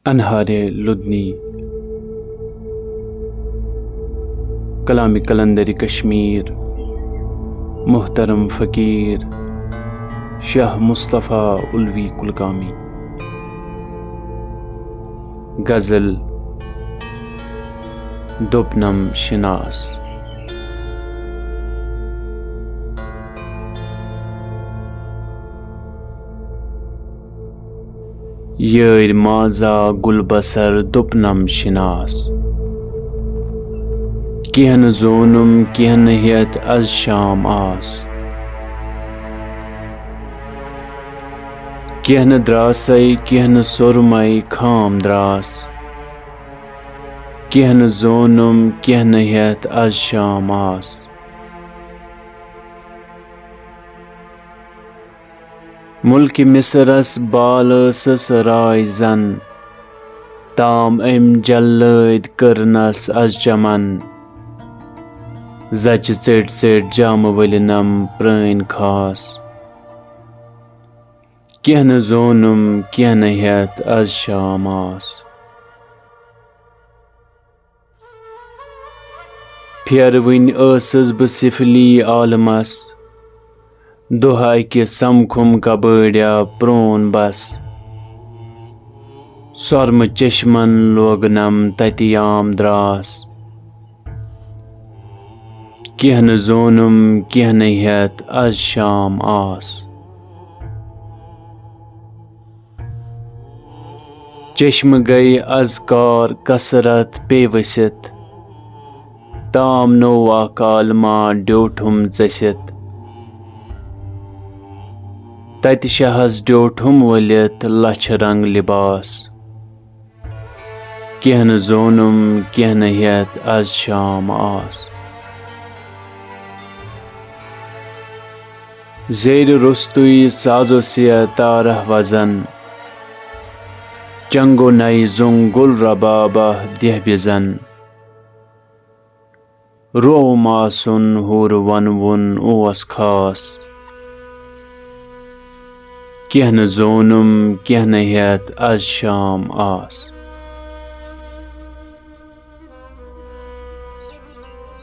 अनहारे लुदनी कलामी कलंदरी कश्मीर मुहतरम फ़कीर शाह मुस्तफ़ा उल्वी कुलगामी। गज़ल दोपनम शिनास। येर माजा गुलबसर दोपनम शिनास। किहन जोनुम किहन हेत अज शाम आस। किहन द्रासई किहन सुरमई खाम द्रास। किहन जोनुम किहन हेत अज शाम आस। मुल्क मिसरस बाल राय जन ताम अम जल्लद करनस अज चमन। जच चट चट जाम वलिनम प्रन खास। किहन जोनुम किहन हेत अज शाम आस। फेरवन असस ब सिफली आलमस दुहाई के समखुम कबड़िया प्रोन बस। सोरम चश्मन लोगनम ततियाम द्रास। किहन जोनुम किहन हेत अज शाम आस। चश्म गई अजकार कसरत पेवसित ताम नोवा कालमा ड्योठुम चसित। तत शहस ड्योठुम वलित लछ रंग लिबास। किहन जोनुम किहन हेत अज शाम आस। जेर रुस्तुई साजो सिया तारह वजन चंगो नई जुंग गुल रबाबा देह बिजन। रो मासुन हुर वनवुन ओस खास। किहन जोनुम किहन हेत अज शाम आस।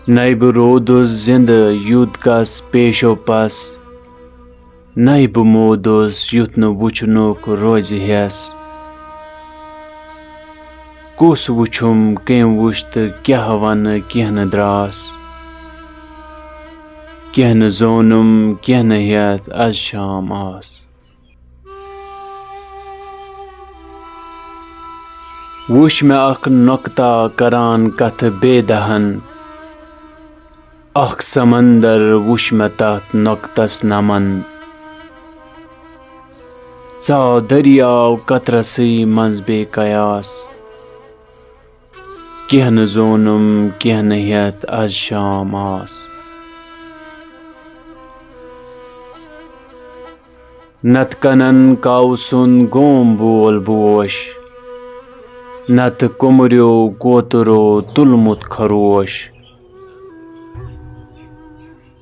नैब रोदुस जिंद युद कस पेशो पस। नैब मोदुस युथ न वुचनुक रोज हेस। कुस वुचुम केम वुचत क्या वन किहन द्रास। किहन जोनुम किहन हेत अज शाम आस। वुश में अख नोक्ता करान कथ बेदहन। अख समंदर वुश में तथ नोक्तस नमन। चाव दरियाव कतरसी मजबे कयास। किहन जोनुम किहन हेत अज शाम आस। नत कनन काउसुन गोम बोल बोश। नत कुमरियो कोतरो तुलमुत खरोश।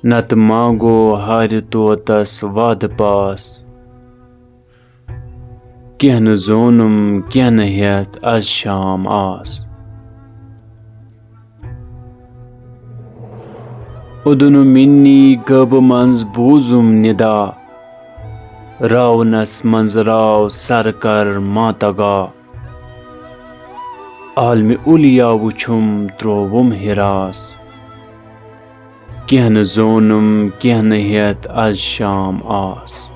नत मांगो हार तोतस वाद पास। किहन जोनुम किहन हेत अज शाम आस। उदनु मिन्नी गब मंज बूजुम निदा। रावनस मंज राव सरकर मातगा। आलमी उलिया वुचुम त्रोवुम हिरास। किहन जोनुम किहन हेत अज शाम आस।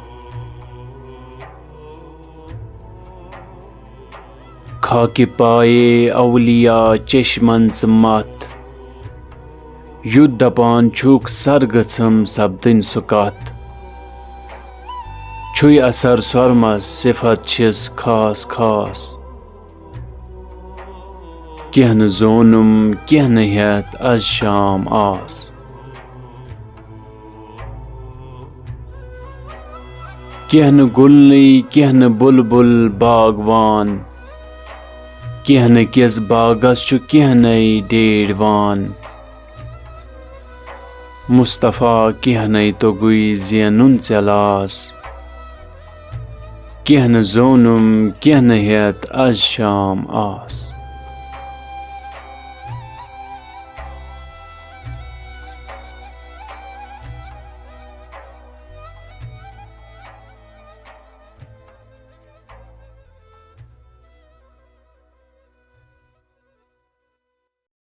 खाकि पाए अवलिया चश्मन मत। युद्ध दपान छुक सर गछम सपदन सुकत। छुई असर सोरमस सिफत छिस खास खास। किहन जोनुम किहन हेत अज शाम आस। किहन गुलनी किहन बुलबुल बागवान। किहन किस बागस छु किहनई डेड़वान। मुस्तफ़ा किहनई तो गुई जियनुन चलास। کینٛہہ نہٕ زونُم کینٛہہ نہٕ ہٮ۪تھ آز شام آس